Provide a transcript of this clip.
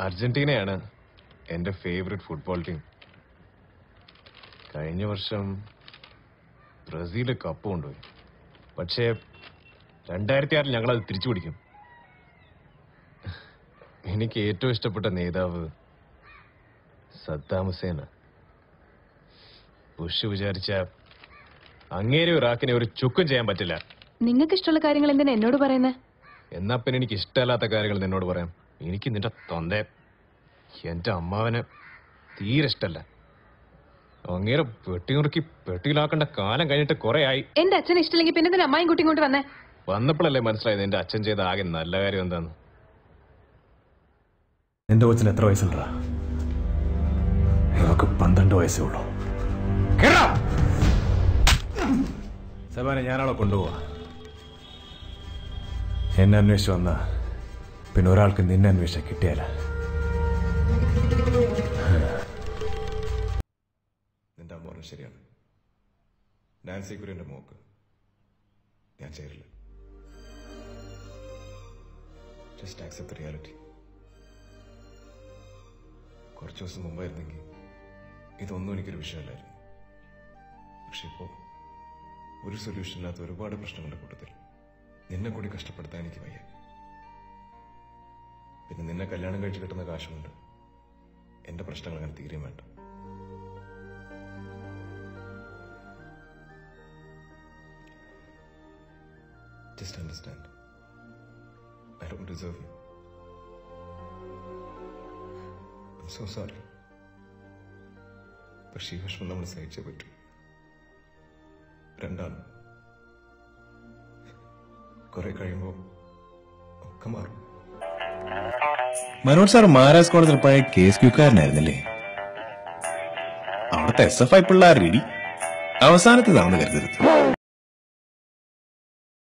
അർജന്റീനയാണ് എൻ്റെ favourite football team. കഴിഞ്ഞ വർഷം ബ്രസീൽ കപ്പ് കൊണ്ടുപോയി. പക്ഷേ 2006 ഞങ്ങളത് തിരിച്ചു പിടിക്കും. എനിക്ക് ഏറ്റവും ഇഷ്ടപ്പെട്ട നേതാവ് സദ്ദാം ഹുസൈനാണ്. ബുഷ് വിചാരിച്ച അങ്ങേരെ ഇറാഖിനെ ഒരു ചുക്കും ചെയ്യാൻ പറ്റില്ല. നിങ്ങൾക്ക് ഇഷ്ടമുള്ള കാര്യങ്ങൾ എന്തിനാ എന്നോട് പറയുന്നത്? എന്നാ പിന്നെ എനിക്ക് ഇഷ്ടമല്ലാത്ത കാര്യങ്ങൾ നിന്നോട് പറയാം. എനിക്ക് നിന്റെ തൊന്തേ എന്റെ അമ്മാവനെ തീരെ ഇഷ്ടല്ല. അങ്ങേരെ വെട്ടിനുറുക്കി പെട്ടിയിലാക്കേണ്ട കാലം കഴിഞ്ഞിട്ട് കുറെ ആയി. എന്റെ അച്ഛനെ ഇഷ്ടമില്ലെങ്കിൽ പിന്നെ എന്തിനാ അമ്മായും കുട്ടിയും കൊണ്ട് വന്നേ? വന്നപ്പോഴല്ലേ മനസ്സിലായത് എന്റെ അച്ഛൻ ചെയ്ത ആകെ നല്ല കാര്യം എന്താന്ന്. എന്റെ കൊച്ചിന് എത്ര വയസ്സുണ്ടാ? ഇവക്ക് 12 വയസ്സേ ഉള്ളൂ. സബാനെ ഞാനവളെ കൊണ്ടുപോവാ. എന്നെ അന്വേഷിച്ച് വന്ന പിന്നെ ഒരാൾക്ക് നിന്നെ അന്വേഷിച്ച കിട്ടിയാല. നിന്റെ അമ്മ പറഞ്ഞത് ശരിയാണ്. നാൻസി കുര്യന്റെ മോക്ക് ഞാൻ ചേരില്ല. Just accept reality. കുറച്ചു ദിവസം മുമ്പായിരുന്നെങ്കിൽ ഇതൊന്നും എനിക്കൊരു വിഷയമല്ലായിരുന്നു. പക്ഷെ ഇപ്പോ ഒരു സൊല്യൂഷൻ ഇല്ലാത്ത ഒരുപാട് പ്രശ്നങ്ങളുടെ കൂട്ടത്തിൽ നിന്നെ കൂടി കഷ്ടപ്പെടുത്താൻ എനിക്ക് വയ്യ. പിന്നെ നിന്നെ കല്യാണം കഴിച്ച് കിട്ടുന്ന കാശുകൊണ്ട് എന്റെ പ്രശ്നങ്ങൾ അങ്ങനെ തീരെയും വേണ്ട. Just understand. I don't deserve you. I'm so sorry. പക്ഷേ ഈ വിഷമം നമ്മൾ സഹിച്ചേ പറ്റൂ. രണ്ടാണ്. കുറെ കഴിയുമ്പോ ഒക്കെ മാറും. മനോജ് സാർ മഹാരാജ് കോളേജിൽ പഴയ കേസ് ക്യൂക്കാരനായിരുന്നല്ലേ? അവിടുത്തെ SFI പിള്ളേർ റെഡി. അവസാനത്തെ തവണ കരുതരുത്.